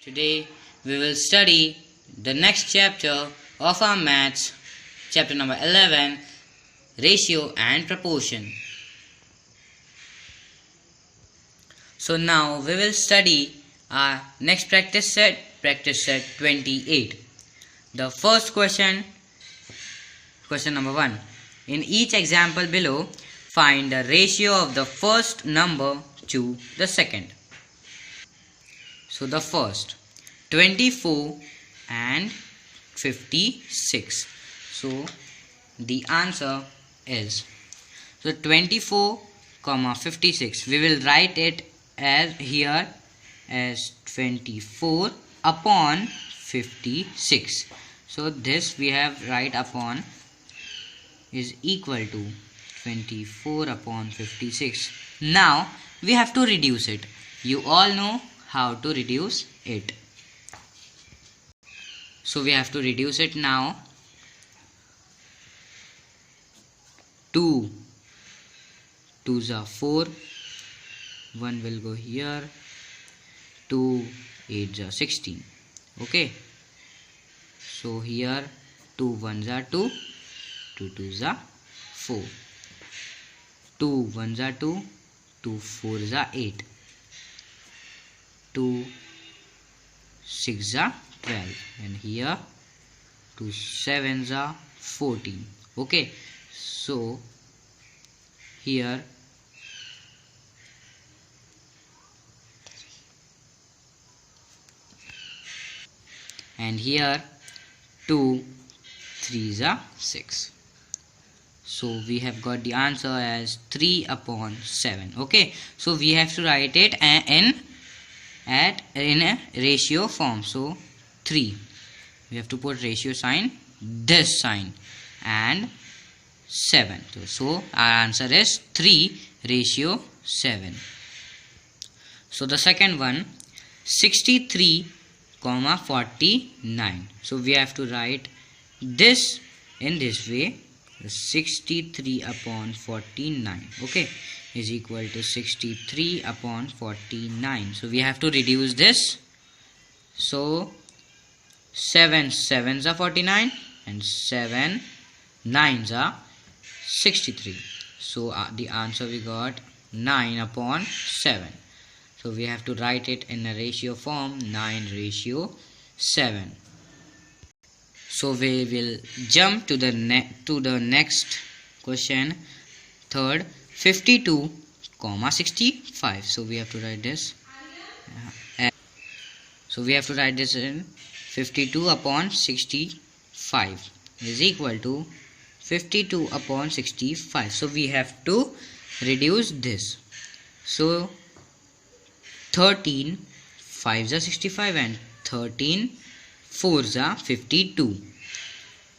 Today we will study the next chapter of our maths, chapter number 11, ratio and proportion. So now we will study our next practice set 28. The first question number 1. In each example below, find the ratio of the first number to the second. So the first 24 and 56. So the answer is 24 comma 56. We will write it as here as 24 upon 56. So this we have write upon is equal to 24 upon 56. Now we have to reduce it. You all know how to reduce it. So we have to reduce it now. 2 2s are 4, 1 will go here, 2 8s are 16. Okay, so here 2 1s are 2, 2 2s are 4, 2 1s are 2, 2 4s are 8, 2 6s are 12, and here 2 7s are 14. Okay, so here and here 2 3s are 6. So we have got the answer as 3 upon 7. Okay, so we have to write it in a ratio form. So 3, we have to put ratio sign, this sign, and 7. So our answer is 3 ratio 7. So the second one 63 comma 49. So we have to write this in this way, 63 upon 49. Okay, is equal to 63 upon 49. So we have to reduce this. So 7 7s are 49 and 7 9s are 63. So the answer we got 9 upon 7. So we have to write it in a ratio form, 9 ratio 7. So we will jump to the next question, third 52 comma 65. So we have to write this. So we have to write this in 52 upon 65 is equal to 52 upon 65. So we have to reduce this. So 13 5s are 65 and 13 4s are 52.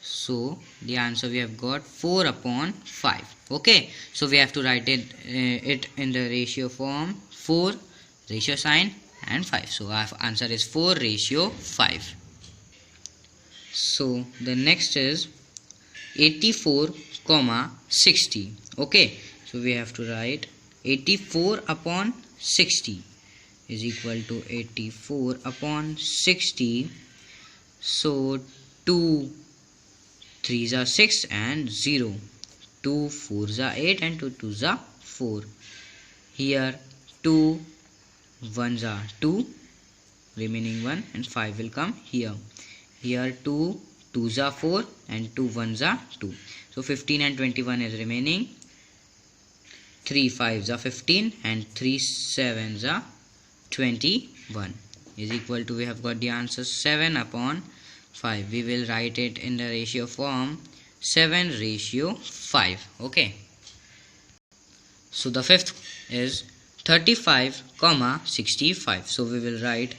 So the answer we have got 4 upon 5. Okay, so we have to write it in the ratio form, 4 ratio sign and 5. So our answer is 4 ratio 5. So the next is 84 comma 60. Okay, so we have to write 84 upon 60 is equal to 84 upon 60. So 2 3s are 6 and 0, 2 4s are 8 and 2 2s are 4. Here 2 1s are 2, remaining 1 and 5 will come here. Here 2 2s are 4 and 2 1s are 2. So 15 and 21 is remaining. 3 5s are 15 and 3 7s are 21 is equal to, we have got the answer 7 upon 5. We will write it in the ratio form, 7 ratio 5. Okay, so the fifth is 35 comma 65. So we will write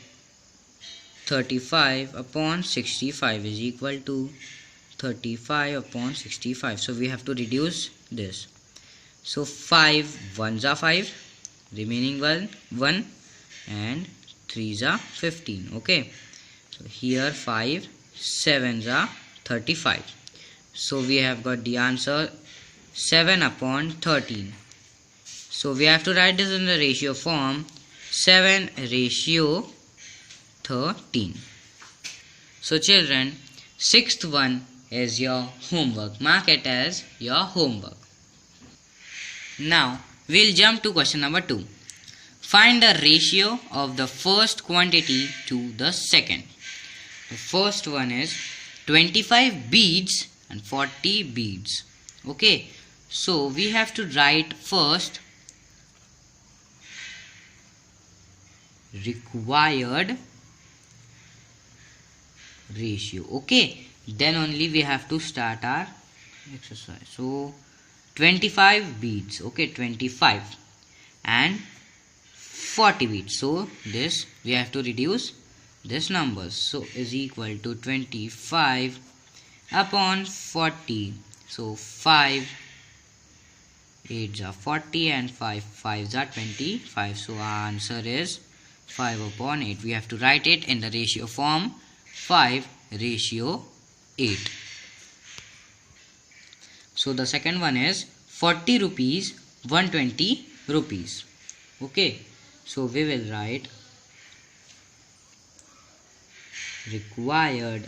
35 upon 65 is equal to 35 upon 65. So we have to reduce this. So 5 1s are 5, remaining 1 and 3s are 15. Okay, so here 5 7s are 35. So we have got the answer 7 upon 13. So we have to write this in the ratio form, 7 ratio 13. So children, sixth one is your homework. Mark it as your homework. Now we'll jump to question number 2. Find the ratio of the first quantity to the second. The first one is 25 beads and 40 beads. Okay, so we have to write first required ratio. Okay, then only we have to start our exercise. So 25 beads. Okay, 25 and 40 beads. So this we have to reduce this numbers. So is equal to 25 upon 40. So 5 8s are 40 and 5 5s are 25. So our answer is 5 upon 8. We have to write it in the ratio form 5:8. So the second one is 40 rupees 120 rupees. Okay, so we will write required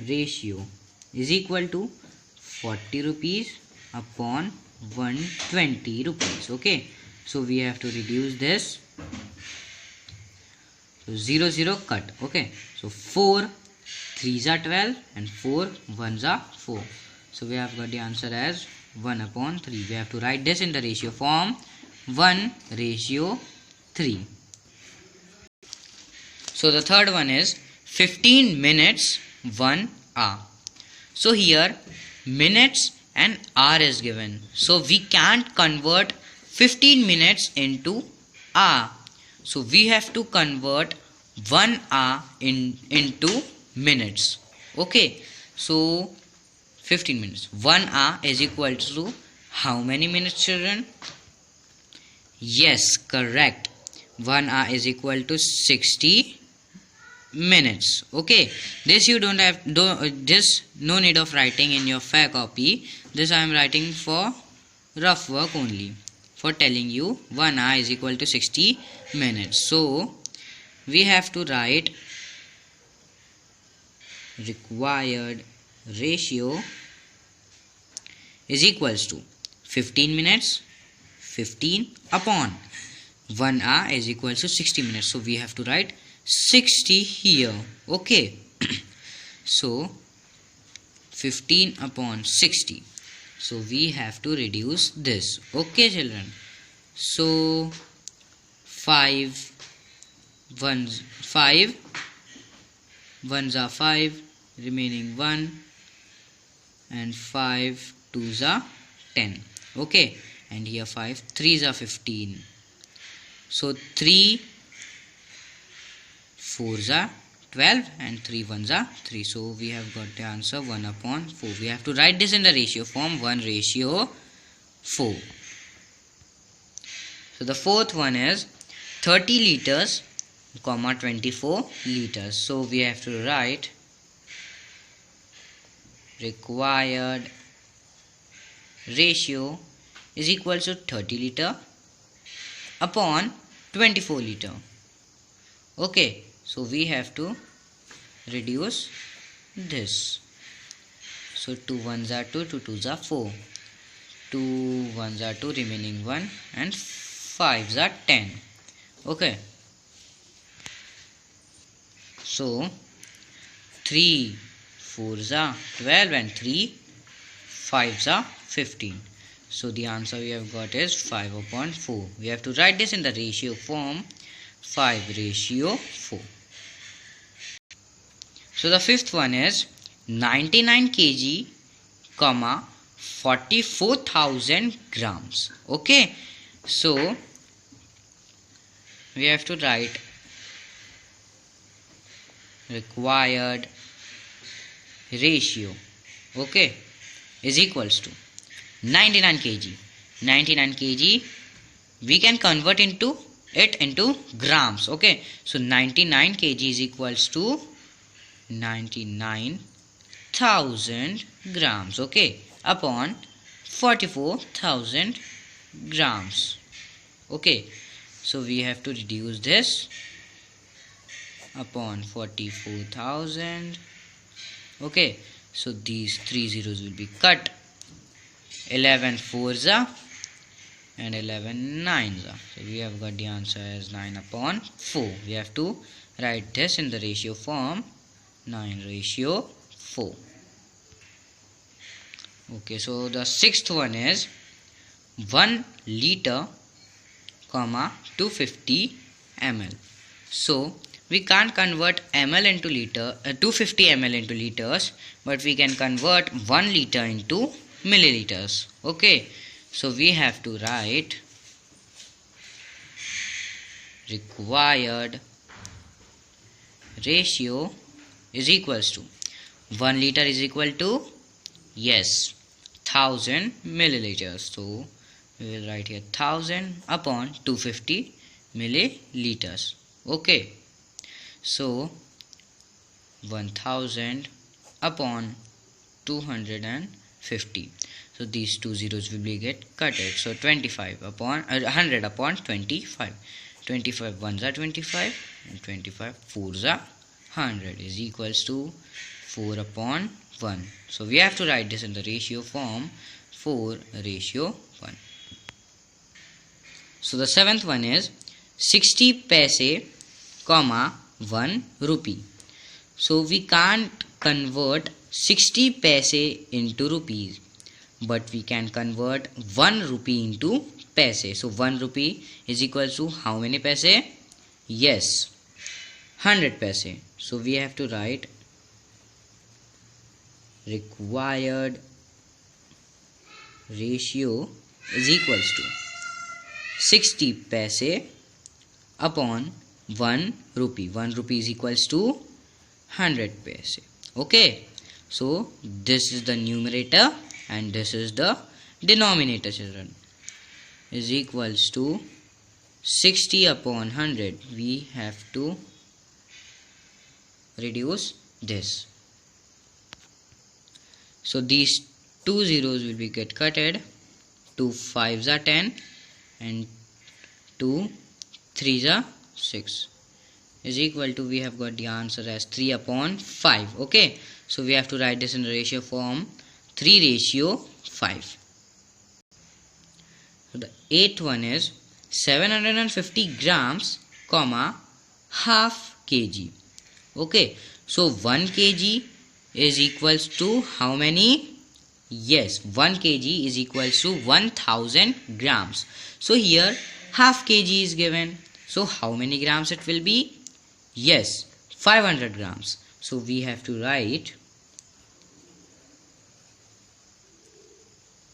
ratio is equal to 40 rupees upon 120 rupees. Okay, so we have to reduce this. So 0 0 cut. Okay, so 4 3s are 12 and 4 1s are 4. So we have got the answer as 1 upon 3. We have to write this in the ratio form 1:3. So the third one is 15 minutes 1 hour. So here minutes and hour is given. So we can't convert 15 minutes into hour. So we have to convert 1 hour into minutes. Okay, so 15 minutes. 1 hour is equal to how many minutes, children? Yes, correct. 1 hour is equal to 60 minutes. Okay, this you don't have this no need of writing in your fair copy. This I am writing for rough work only, for telling you 1 hour is equal to 60 minutes. So we have to write required ratio is equals to 15 minutes 15 upon 1 hour is equal to 60 minutes. So we have to write 60 here. Okay, so 15 upon 60. So we have to reduce this. Okay children, so 5 ones are 5, remaining 1, and 5 2s are 10. Okay, and here 5 3s are 15. So 3 4s are 12 and 3 1s are 3. So we have got the answer 1 upon 4. We have to write this in the ratio form 1:4. So the fourth one is 30 liters, 24 liters. So we have to write required ratio is equal to 30 liter upon 24 liter. Okay, so we have to reduce this. So 2 1s are 2, 2 2s are 4, 2 1s are 2, remaining 1, and 5s are 10. Okay, so 3 4s are 12 and 3 5s are 15. So the answer we have got is 5 upon 4. We have to write this in the ratio form 5:4. So the fifth one is 99 kg, 44,000 grams. Okay, so we have to write required ratio, okay, is equals to 99 kg. 99 kg we can convert into grams. Okay, so 99 kg is equals to 99,000 grams, okay, upon 44,000 grams. Okay, so we have to reduce this. upon 44,000. Okay, so these 3 zeros will be cut. 11 fours are and 11 nines are. So we have got the answer as 9 upon 4. We have to write this in the ratio form 9:4. Okay, so the sixth one is 1 liter, 250 ml. So we can't convert ml into liter, 250 ml into liters, but we can convert 1 liter into milliliters. Okay, so we have to write required ratio is equals to 1 liter is equal to, yes, 1000 milliliters. So we will write here 1000 upon 250 milliliters. Okay, so 1000 upon 250. So these two zeros will be get cutted. So 25 upon 100 upon 25. 25 ones are 25 and 25 fours are 100 is equals to 4 upon 1. So we have to write this in the ratio form 4:1. So the seventh one is 60 paise, 1 rupee. So we can't convert 60 paise into rupees, but we can convert 1 rupee into paise. So 1 rupee is equal to how many paise? Yes, 100 paise. So we have to write required ratio is equals to 60 paise upon 1 rupee. 1 rupee is equals to 100 paise. Okay, so this is the numerator and this is the denominator, children, is equals to 60 upon 100. We have to reduce this. So these two zeros will be get cutted. 2 fives are 10 and 2 threes are 6 is equal to, we have got the answer as 3 upon 5. Okay, so we have to write this in the ratio form 3:5. So the eighth one is 750 grams, half kg. Okay, so 1 kg is equals to how many? Yes, 1 kg is equals to 1000 grams. So here half kg is given. So how many grams it will be? Yes, 500 grams. So we have to write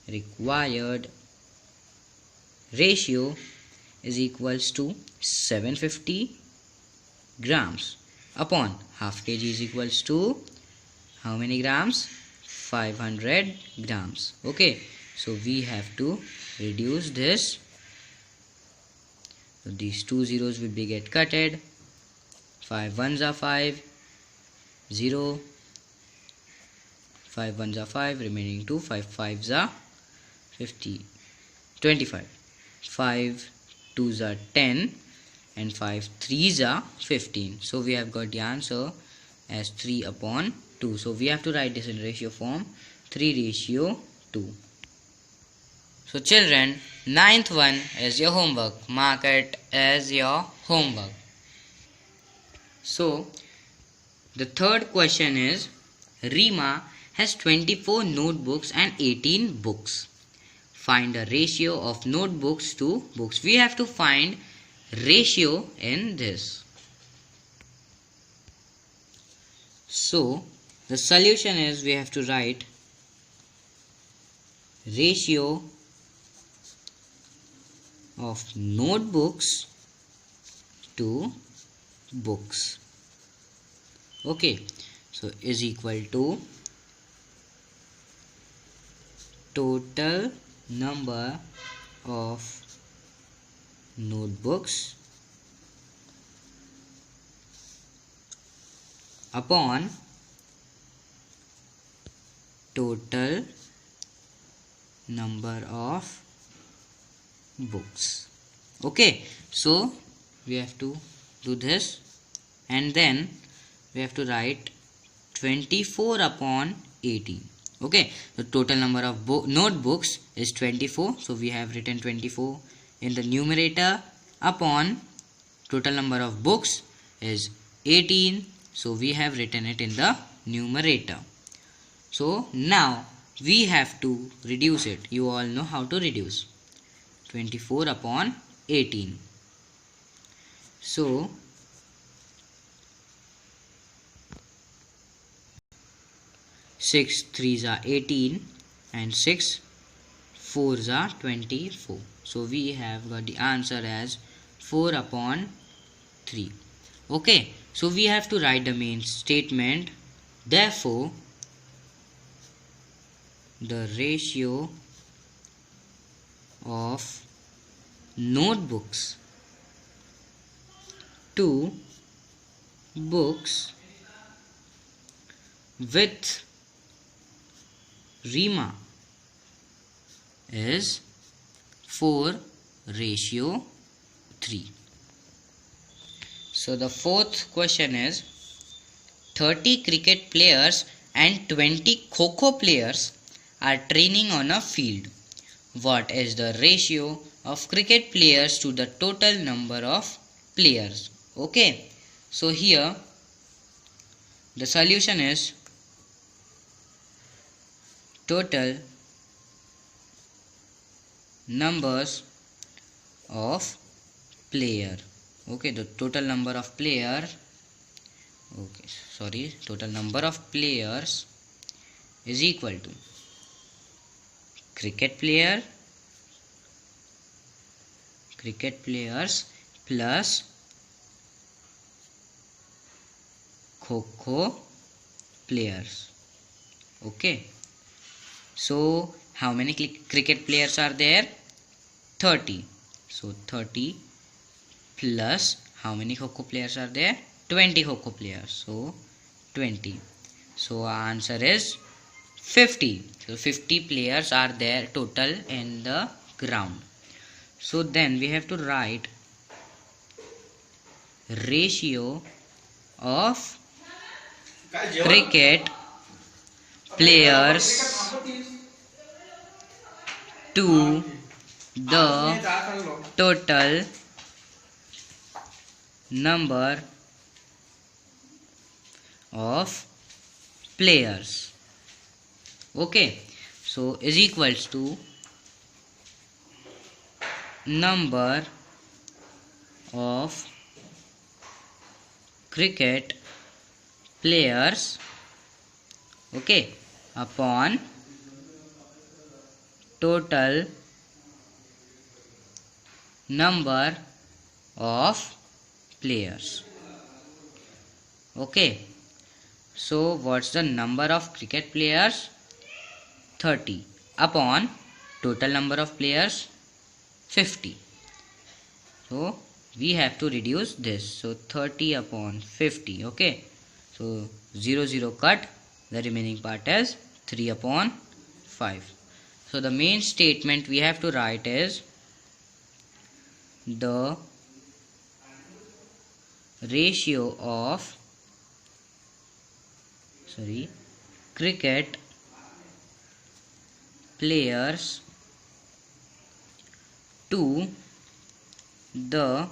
required ratio is equals to 750 grams upon half kg is equals to how many grams? 500 grams. Okay, so we have to reduce this. So these two zeros will be get cutted. 5 ones are 5, 0, 5 ones are 5, remaining 2, 5 fives are 50, 25, 5 twos are 10 and 5 threes are 15. So we have got the answer as 3 upon 2. So we have to write this in ratio form 3:2. So children, ninth one is your homework. Mark it as your homework. So the third question is, Rima has 24 notebooks and 18 books. Find the ratio of notebooks to books. We have to find ratio in this. So the solution is, we have to write ratio of notebooks to books. Okay, so is equal to total number of notebooks upon total number of books. Okay, so we have to do this. and then we have to write 24 upon 18. Okay, the total number of notebooks is 24, so we have written 24 in the numerator, upon total number of books is 18, so we have written it in the numerator. So now we have to reduce it. You all know how to reduce 24 upon 18. So 6 3s are 18 and 6 4s are 24. So we have got the answer as 4 upon 3. Okay, so we have to write the main statement. Therefore, the ratio of notebooks to books with Rima is 4:3. So the fourth question is 30 cricket players and 20 kho-kho players are training on a field. What is the ratio of cricket players to the total number of players? Okay, so here the solution is total numbers of player. Okay, the total number of total number of players is equal to cricket players plus kho-kho players. Okay, so how many cricket players are there? 30. So 30 plus how many kho-kho players are there? 20 kho-kho players. So 20. So our answer is 50. So 50 players are there total in the ground. So then we have to write ratio of cricket players to the total number of players. Okay, so is equals to number of cricket players, okay, upon total number of players. Okay, so what's the number of cricket players? 30 upon total number of players 50. So we have to reduce this. So 30 upon 50. Okay, so 0 cut, the remaining part is 3 upon 5. So the main statement we have to write is the ratio of cricket players to the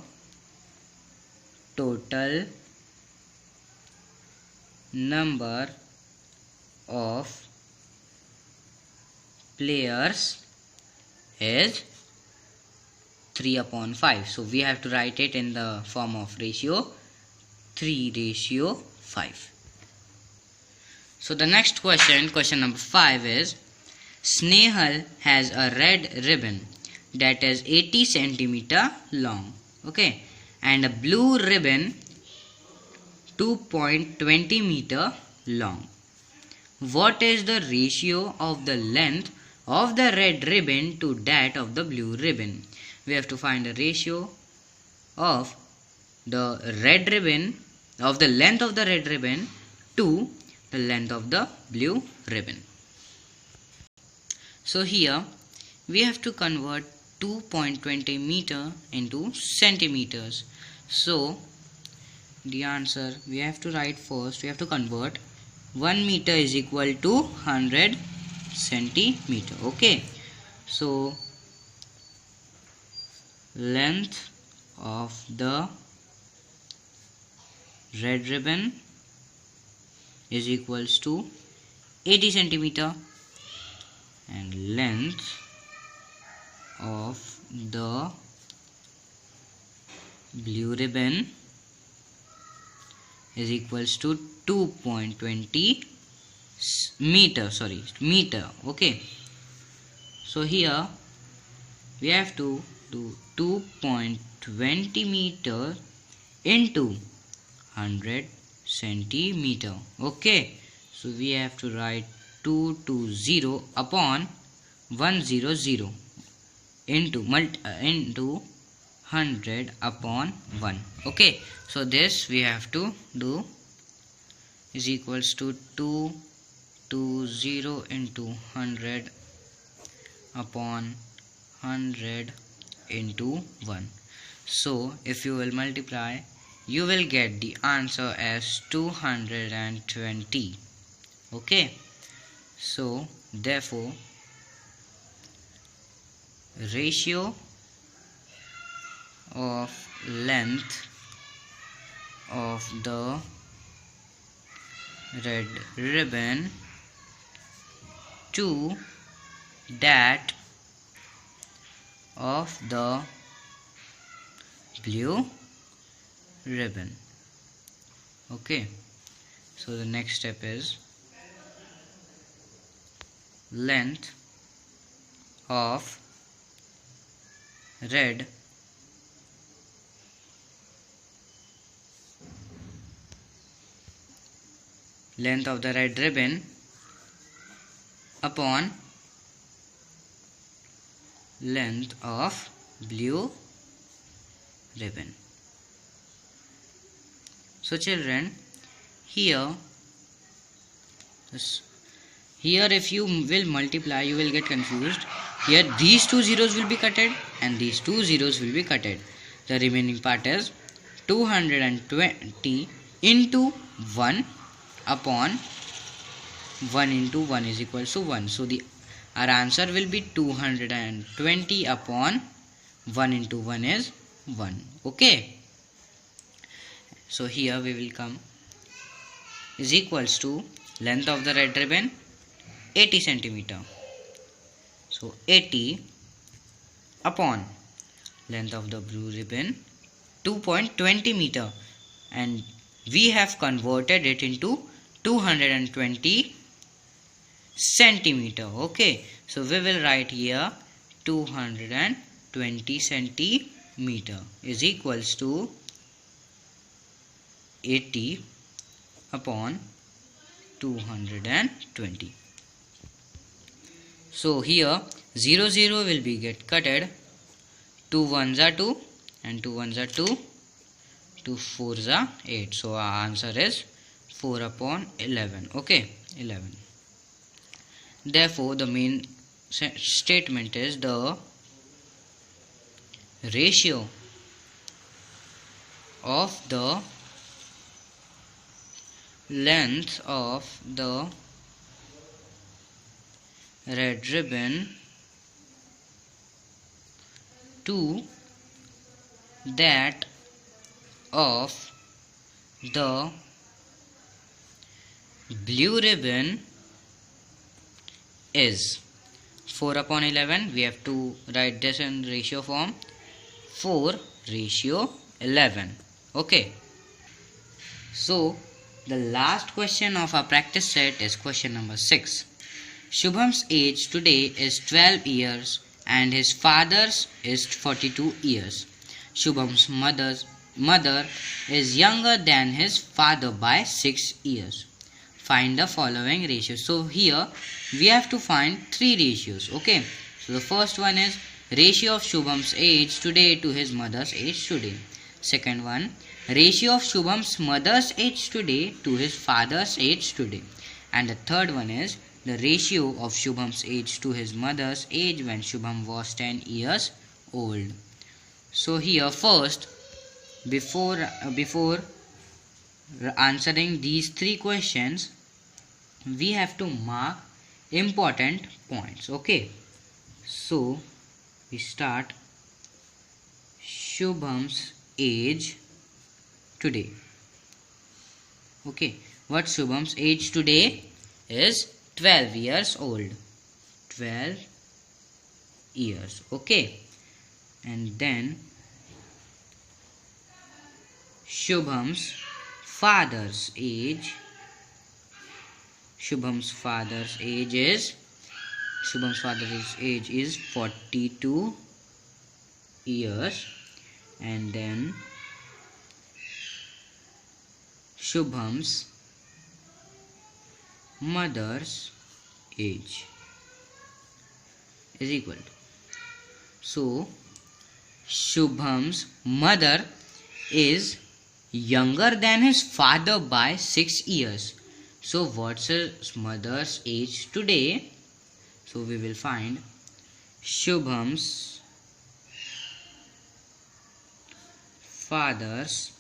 total number of players is 3 upon 5. So we have to write it in the form of ratio 3:5. So the next question number 5 is Snehal has a red ribbon that is 80 centimeter long, okay, and a blue ribbon 2.20 meter long. What is the ratio of the length of the red ribbon to that of the blue ribbon? We have to find a ratio of the red ribbon, of the length of the red ribbon to the length of the blue ribbon. So here we have to convert 2.20 meter into centimeters. So the answer, we have to write first, we have to convert 1 meter is equal to 100 centimeter. Okay, so length of the red ribbon is equals to 80 centimeter and length of the blue ribbon is equals to 2.20 meter. Okay, so here we have to do 2.20 meter into 100 centimeter. Okay, so we have to write 220 upon 100 into 100 upon 1. Okay, so this we have to do is equals to 220 into 100 upon 100 into 1. So if you will multiply, you will get the answer as 220. Okay, so therefore ratio of length of the red ribbon to that of the blue ribbon. Okay, so the next step is length of red ribbon upon length of blue ribbon. So children, here if you will multiply, you will get confused. Here these two zeros will be cutted and these two zeros will be cutted. The remaining part is 220 into 1 upon 1 into 1 is equal to 1. So our answer will be 220 upon 1 into 1 is 1. Okay, so here we will come is equals to length of the red ribbon 80 centimeter. So 80 upon length of the blue ribbon 2.20 meter, and we have converted it into 220 centimeter. Okay, so we will write here 220 centimeter is equals to 80 upon 220. So here 0 0 will be get cutted, 2 1s are 2 and 2 1s are 2, 2 4s are 8. So our answer is 4 upon 11. Okay, 11. Therefore the main statement is the ratio of the length of the red ribbon to that of the blue ribbon is 4 upon 11. We have to write this in ratio form, 4:11. Okay, so the last question of our practice set is question number 6. Shubham's age today is 12 years and his father's is 42 years. Shubham's mother is younger than his father by 6 years. Find the following ratios. So here we have to find 3 ratios. Okay, so the first one is ratio of Shubham's age today to his mother's age today. Second one, ratio of Shubham's mother's age today to his father's age today. And the third one is the ratio of Shubham's age to his mother's age when Shubham was 10 years old. So here first, before answering these three questions, we have to mark important points. Okay, so we start. Shubham's age today. Okay, what Shubham's age today is 12 years old. 12 years. Okay, and then Shubham's father's age. Shubham's father's age is 42 years, and then Shubham's mother's age is equal to. So Shubham's mother is younger than his father by 6 years. So what's his mother's age today? So we will find Shubham's father's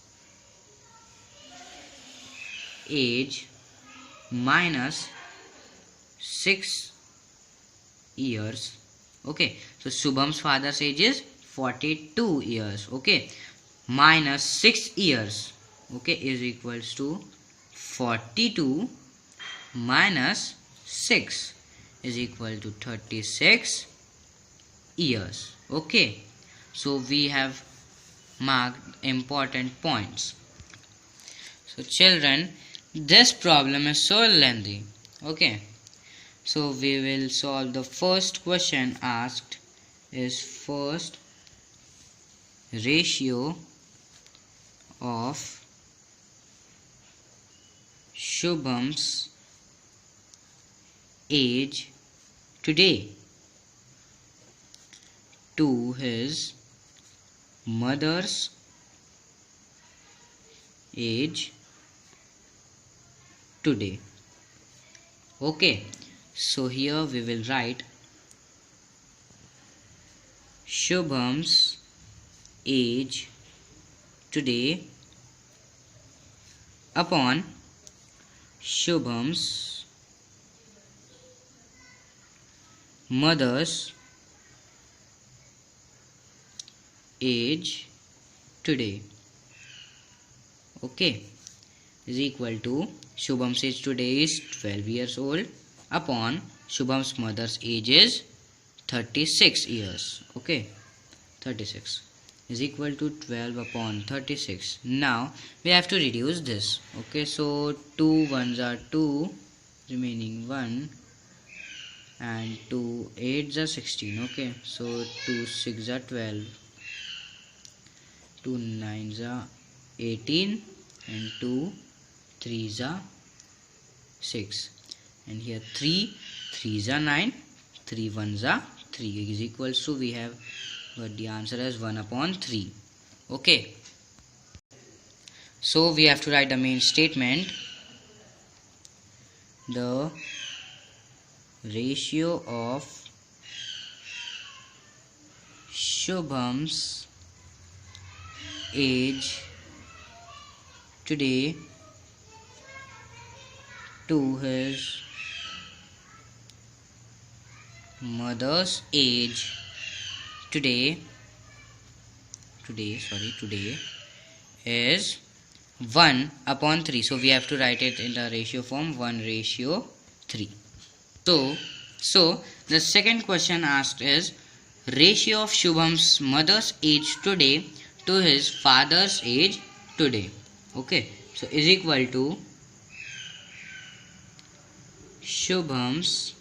age minus 6 years. Okay, so Shubham's father's age is 42 years. Okay, minus 6 years, okay, is equals to 42 minus 6 is equal to 36 years. Okay, so we have marked important points. So children, this problem is so lengthy. Okay, so we will solve the first question asked is first ratio of Shubham's age today to his mother's age today. Okay, so here we will write Shubham's age today upon Shubham's mother's age today, okay, is equal to Shubham's age today is 12 years old upon Shubham's mother's age is 36 years. Okay, 36 is equal to 12 upon 36. Now we have to reduce this. Okay, so 2 ones are 2, remaining 1, and 2 8s are 16. Okay, so 2 6 are 12, 2 9s are 18, and 2 3s are 6, and here 3 3s are 9, 3 1s are 3 is equals to, we have got the answer as 1 upon 3. Okay, so we have to write the main statement. The ratio of Shubham's age today to his mother's age today is 1 upon 3. So we have to write it in the ratio form, 1:3. So the second question asked is ratio of Shubham's mother's age today to his father's age today. Okay, so is equal to Shubham's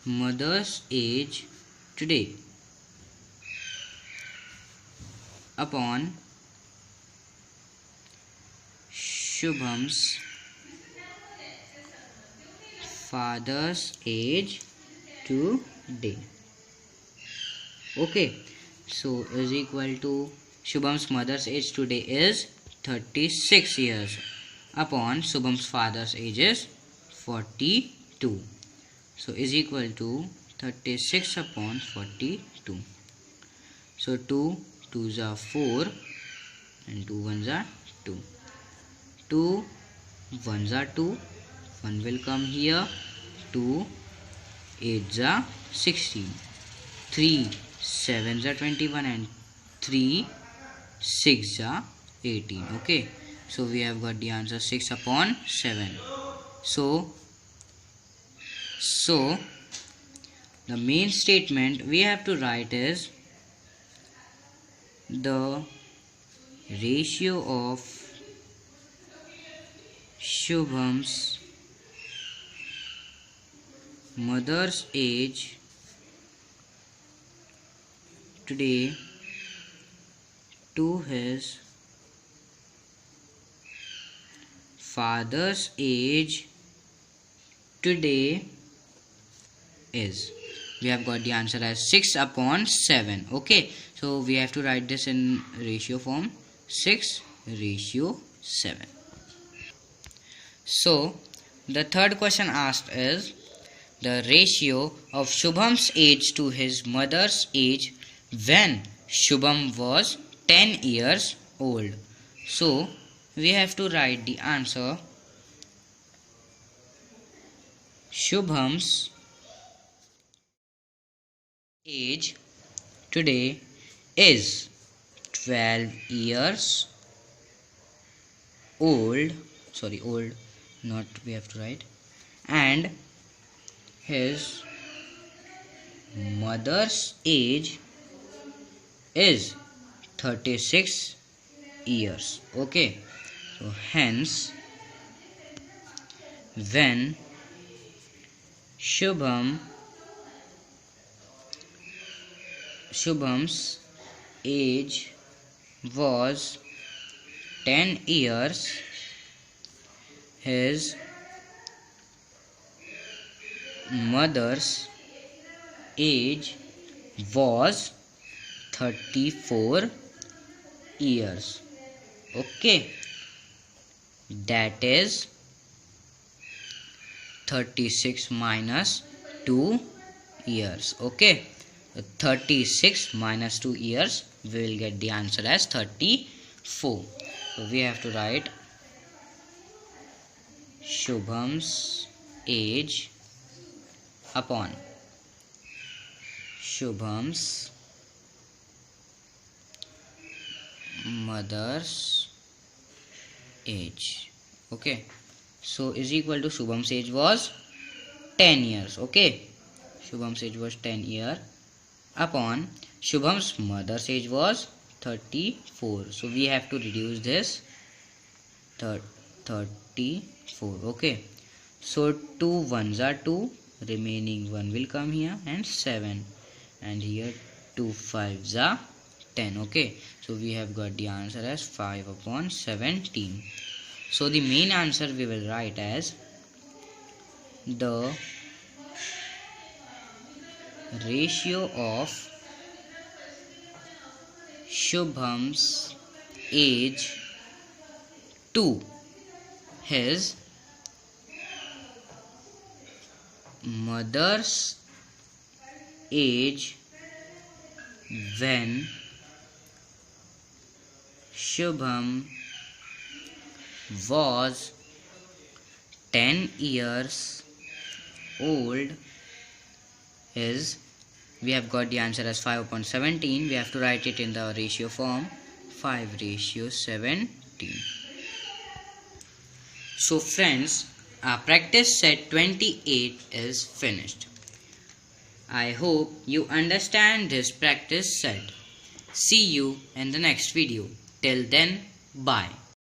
mother's age today upon Shubham's father's age today. Okay, so is equal to Shubham's mother's age today is 36 years upon Shubham's father's age is 42. So is equal to 36 upon 42. So 2 2s are 4, and 2 ones are 2. 2 ones are 2. 1 will come here. 2 8s are 16. 3 7s are 21 and 3 6 are 18. Okay, so we have got the answer 6 upon 7. So the main statement we have to write is the ratio of Shubham's mother's age today to his father's age today is. We have got the answer as 6 upon 7. Okay, so we have to write this in ratio form, 6:7. So the third question asked is the ratio of Shubham's age to his mother's age when Shubham was 10 years old. So we have to write the answer. Shubham's age today is 12 years old. Sorry, old, not we have to write. And his mother's age is 36 years. Okay, so hence when Shubham's age was 10 years, his mother's age was 34 years. Okay, that is 36 minus 2 years. Okay, 36 minus 2 years, we will get the answer as 34. So we have to write Shubham's age upon Shubham's mother's age. Okay, so is equal to Shubham's age was 10 years. Okay, Shubham's age was 10 years upon Shubham's mother's age was 34. So we have to reduce this 34. Okay, so 2 ones are 2, remaining 1 will come here, and 7, and here 2 5s are 10. Okay, so we have got the answer as 5 upon 17. So the main answer we will write as the ratio of Shubham's age to his mother's age when Shubham was 10 years old is. We have got the answer as 5 upon 17. We have to write it in the ratio form, 5:17. So friends, our practice set 28 is finished. I hope you understand this practice set. See you in the next video. Till then, bye.